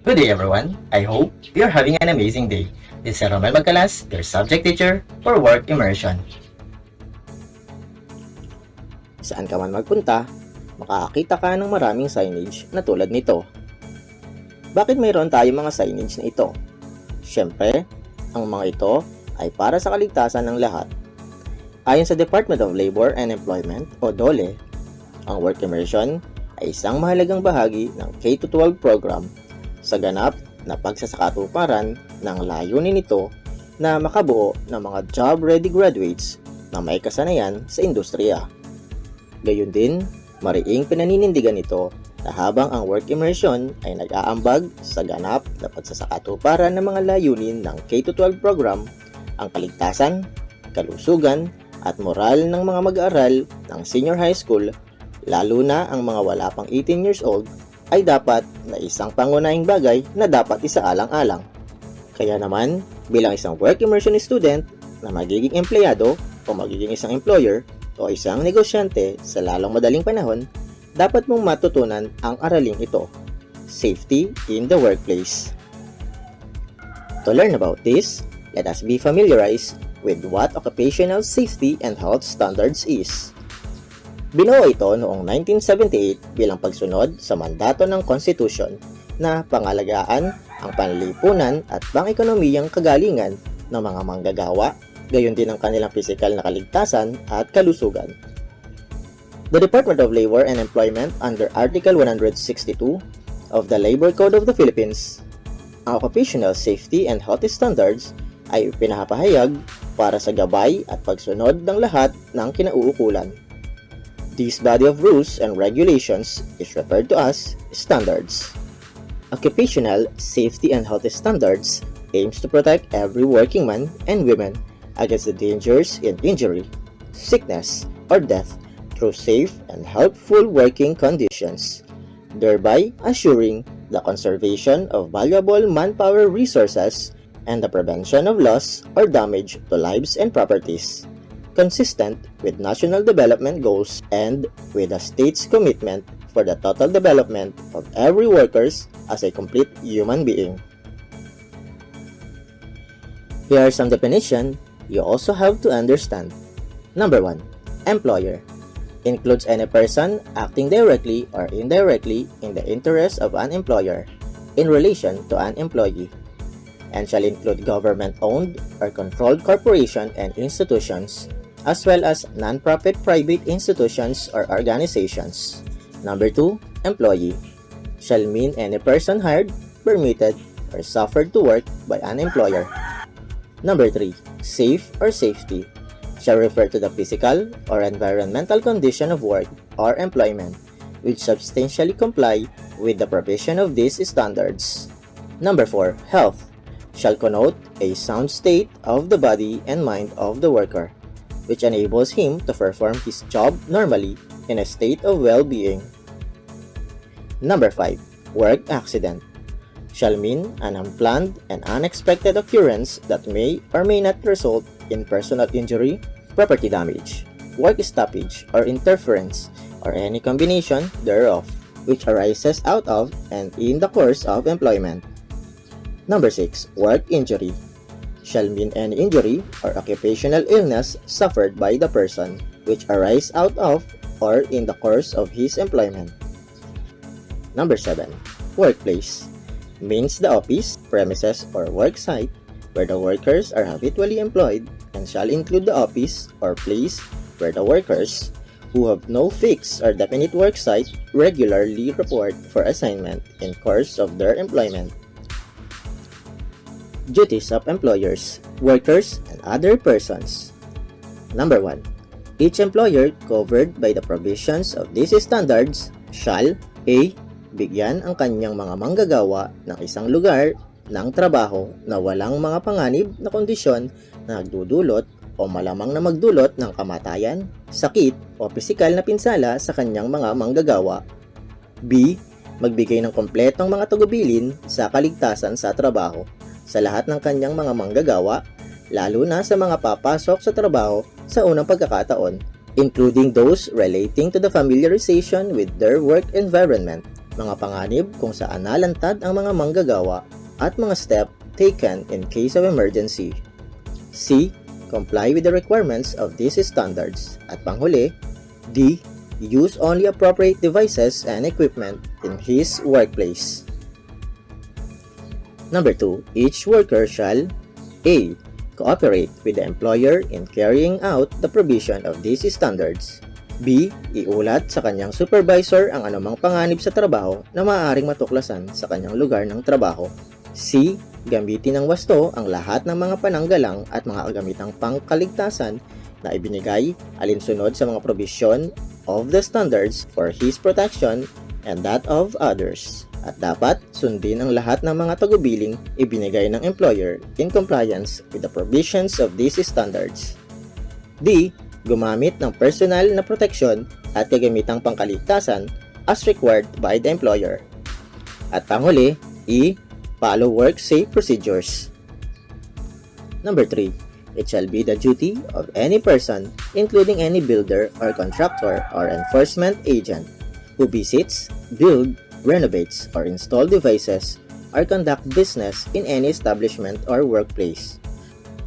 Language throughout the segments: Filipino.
Good day everyone. I hope you're having an amazing day. This is Romel Magcalas, your subject teacher for Work Immersion. Saan ka man magpunta, makakakita ka ng maraming signage na tulad nito. Bakit mayroon tayong mga signage na ito? Siyempre, ang mga ito ay para sa kaligtasan ng lahat. Ayon sa Department of Labor and Employment o DOLE, ang Work Immersion ay isang mahalagang bahagi ng K-12 program sa ganap na pagsasakatuparan ng layunin nito na makabuo ng mga job-ready graduates na may kasanayan sa industriya. Gayon din, mariing pinaninindigan nito na habang ang work immersion ay nag-aambag sa ganap na pagsasakatuparan ng mga layunin ng K-12 program, ang kaligtasan, kalusugan at moral ng mga mag-aaral ng senior high school, lalo na ang mga wala pang 18 years old, ay dapat na isang pangunahing bagay na dapat isaalang-alang. Kaya naman, bilang isang work immersion student na magiging empleyado o magiging isang employer o isang negosyante sa lalong madaling panahon, dapat mong matutunan ang araling ito, safety in the workplace. To learn about this, let us be familiarized with what occupational safety and health standards is. Binuo ito noong 1978 bilang pagsunod sa mandato ng Constitution na pangalagaan ang panlipunan at pang-ekonomiyang kagalingan ng mga manggagawa, gayon din ang kanilang pisikal na kaligtasan at kalusugan. The Department of Labor and Employment under Article 162 of the Labor Code of the Philippines, ang occupational safety and health standards ay pinapahayag para sa gabay at pagsunod ng lahat ng kinauukulan. This body of rules and regulations is referred to as standards. Occupational safety and health standards aims to protect every working man and woman against the dangers in injury, sickness, or death through safe and healthful working conditions, thereby assuring the conservation of valuable manpower resources and the prevention of loss or damage to lives and properties, consistent with national development goals and with the state's commitment for the total development of every workers as a complete human being. Here are some definitions you also have to understand. Number 1. Employer includes any person acting directly or indirectly in the interest of an employer in relation to an employee, and shall include government-owned or controlled corporations and institutions, as well as non-profit private institutions or organizations. Number 2. Employee shall mean any person hired, permitted, or suffered to work by an employer. Number 3. Safe or safety shall refer to the physical or environmental condition of work or employment which substantially comply with the provision of these standards. Number 4. Health shall connote a sound state of the body and mind of the worker, which enables him to perform his job normally in a state of well-being. Number 5. Work accident shall mean an unplanned and unexpected occurrence that may or may not result in personal injury, property damage, work stoppage or interference, or any combination thereof, which arises out of and in the course of employment. Number 6. Work injury shall mean any injury or occupational illness suffered by the person which arise out of or in the course of his employment. Number 7. Workplace means the office, premises, or work site where the workers are habitually employed and shall include the office or place where the workers who have no fixed or definite work site regularly report for assignment in course of their employment. Duties of employers, workers, and other persons. Number 1. Each employer covered by the provisions of these standards shall A. Bigyan ang kanyang mga manggagawa ng isang lugar ng trabaho na walang mga panganib na kondisyon na nagdudulot o malamang na magdulot ng kamatayan, sakit o pisikal na pinsala sa kanyang mga manggagawa. B. Magbigay ng kompletong mga tagubilin sa kaligtasan sa trabaho sa lahat ng kanyang mga manggagawa, lalo na sa mga papasok sa trabaho sa unang pagkakataon, including those relating to the familiarization with their work environment, mga panganib kung saan nalantad ang mga manggagawa at mga step taken in case of emergency. C. Comply with the requirements of these standards. At panghuli, D. Use only appropriate devices and equipment in his workplace. Number 2. Each worker shall A. Cooperate with the employer in carrying out the provision of these standards. B. Iulat sa kanyang supervisor ang anumang panganib sa trabaho na maaaring matuklasan sa kanyang lugar ng trabaho. C. Gamitin ng wasto ang lahat ng mga pananggalang at mga kagamitang pangkaligtasan na ibinigay alinsunod sa mga provision of the standards for his protection and that of others. At dapat sundin ang lahat ng mga tagubiling ibinigay ng employer in compliance with the provisions of these standards. D. Gumamit ng personal na proteksyon at kagamitang pangkaligtasan as required by the employer. At panghuli, E. Follow work safe procedures. Number 3. It shall be the duty of any person, including any builder or contractor or enforcement agent, who visits, build, renovates, or install devices or conduct business in any establishment or workplace,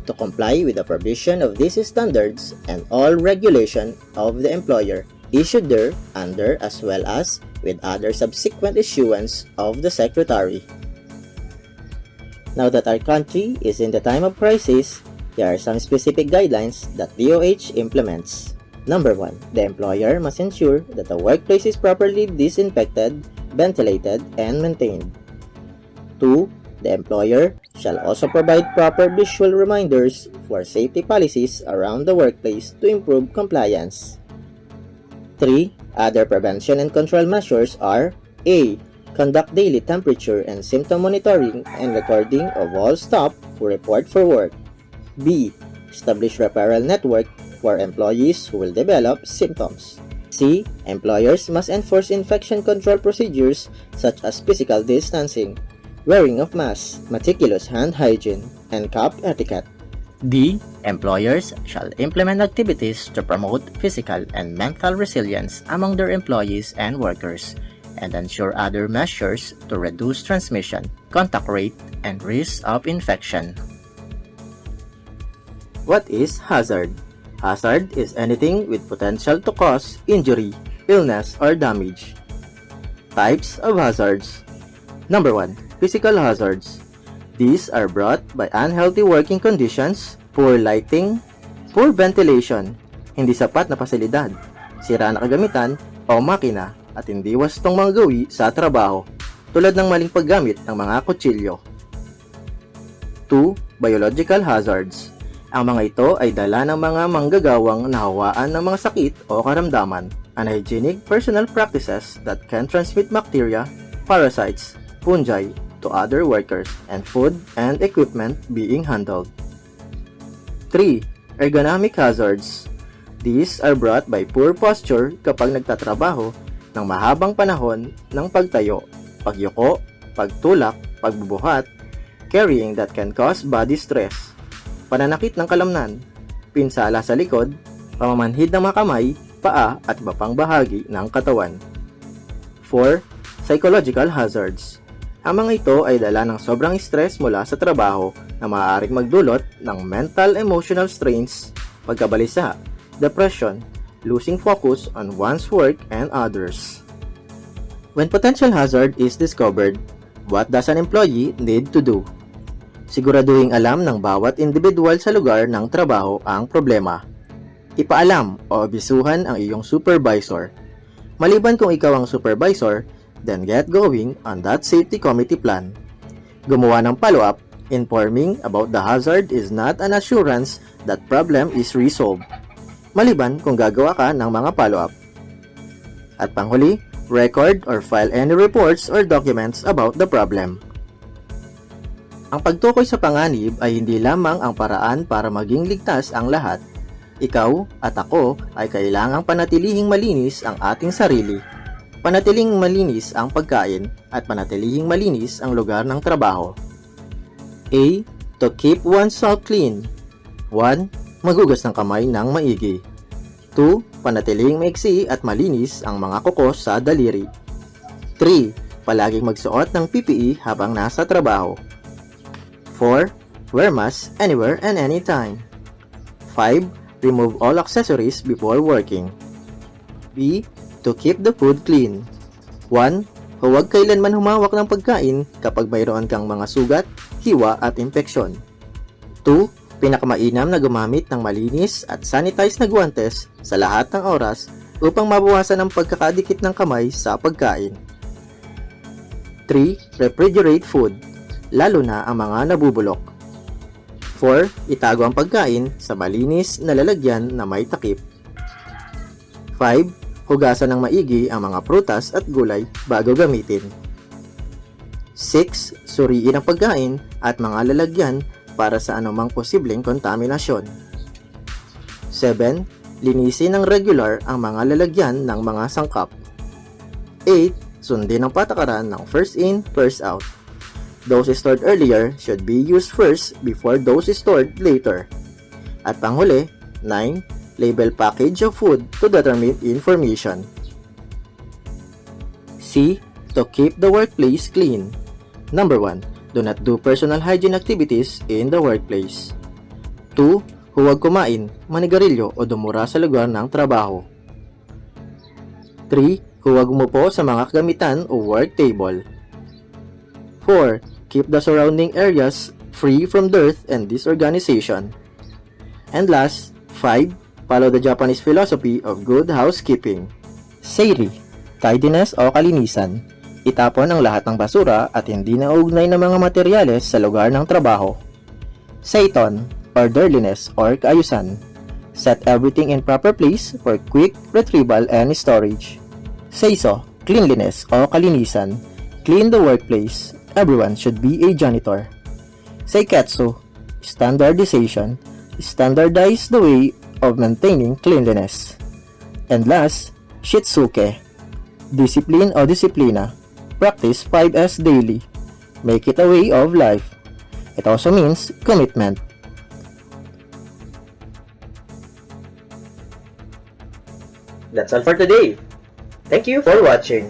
to comply with the provision of these standards and all regulation of the employer issued there under as well as with other subsequent issuance of the Secretary. Now that our country is in the time of crisis, there are some specific guidelines that DOH implements. Number 1. The employer must ensure that the workplace is properly disinfected, ventilated, and maintained. 2. The employer shall also provide proper visual reminders for safety policies around the workplace to improve compliance. 3. Other prevention and control measures are A. Conduct daily temperature and symptom monitoring and recording of all staff who report for work. B. Establish referral network for employees who will develop symptoms. C. Employers must enforce infection control procedures such as physical distancing, wearing of masks, meticulous hand hygiene, and cap etiquette. D. Employers shall implement activities to promote physical and mental resilience among their employees and workers, and ensure other measures to reduce transmission, contact rate, and risk of infection. What is hazard? Hazard is anything with potential to cause injury, illness, or damage. Types of hazards. Number 1. Physical hazards. These are brought by unhealthy working conditions, poor lighting, poor ventilation, hindi sapat na pasilidad, sira na kagamitan o makina, at hindi wastong mga gawi sa trabaho, tulad ng maling paggamit ng mga kutsilyo. 2. Biological hazards. Ang mga ito ay dala ng mga manggagawang nahawaan ng mga sakit o karamdaman, unhygienic personal practices that can transmit bacteria, parasites, fungi to other workers, and food and equipment being handled. 3. Ergonomic hazards. These are brought by poor posture kapag nagtatrabaho ng mahabang panahon ng pagtayo, pagyuko, pagtulak, pagbubuhat, carrying that can cause body stress, pananakit ng kalamnan, pinsala sa likod, pamamanhid ng mga kamay, paa at iba pang bahagi ng katawan. 4. Psychological hazards. Ang mga ito ay dala ng sobrang stress mula sa trabaho na maaaring magdulot ng mental-emotional strains, pagkabalisa, depression, losing focus on one's work and others. When potential hazard is discovered, what does an employee need to do? Siguraduhing alam ng bawat individual sa lugar ng trabaho ang problema. Ipaalam o abisuhan ang iyong supervisor. Maliban kung ikaw ang supervisor, then get going on that safety committee plan. Gumawa ng follow-up, informing about the hazard is not an assurance that problem is resolved. Maliban kung gagawa ka ng mga follow-up. At panghuli, record or file any reports or documents about the problem. Ang pagtukoy sa panganib ay hindi lamang ang paraan para maging ligtas ang lahat. Ikaw at ako ay kailangang panatilihing malinis ang ating sarili, panatilihing malinis ang pagkain, at panatilihing malinis ang lugar ng trabaho. A. To keep oneself clean. 1. Magugas ng kamay ng maigi. 2. Panatilihing maiksi at malinis ang mga kuko sa daliri. 3. Palaging magsuot ng PPE habang nasa trabaho. 4. Wear mask anywhere and anytime. 5. Remove all accessories before working. B. To keep the food clean. 1. Huwag kailanman humawak ng pagkain kapag mayroon kang mga sugat, hiwa at impeksyon. 2. Pinakamainam na gumamit ng malinis at sanitized na guwantes sa lahat ng oras upang mabawasan ang pagkakadikit ng kamay sa pagkain. 3. Refrigerate food, lalo na ang mga nabubulok. 4. Itago ang pagkain sa malinis na lalagyan na may takip. 5. Hugasan ng maigi ang mga prutas at gulay bago gamitin. 6. Suriin ang pagkain at mga lalagyan para sa anumang posibleng kontaminasyon. 7. Linisin ng regular ang mga lalagyan ng mga sangkap. 8. Sundin ang patakaran ng first in, first out. Those stored earlier should be used first before those stored later. At panghuli, 9. Label package of food to determine information. C. To keep the workplace clean. Number 1. Do not do personal hygiene activities in the workplace. 2. Huwag kumain, manigarilyo o dumura sa lugar ng trabaho. 3. Huwag umupo sa mga kagamitan o work table. 4. Keep the surrounding areas free from dirt and disorganization. And last, 5. Follow the Japanese philosophy of good housekeeping. Seiri, tidiness o kalinisan. Itapon ang lahat ng basura at hindi na ugnay ng mga materyales sa lugar ng trabaho. Seiton, orderliness or kaayusan. Set everything in proper place for quick retrieval and storage. Seiso, cleanliness o kalinisan. Clean the workplace. Everyone should be a janitor. Seiketsu, standardization. Standardize the way of maintaining cleanliness. And last, Shitsuke, discipline o disiplina. Practice 5S daily. Make it a way of life. It also means commitment. That's all for today. Thank you for watching.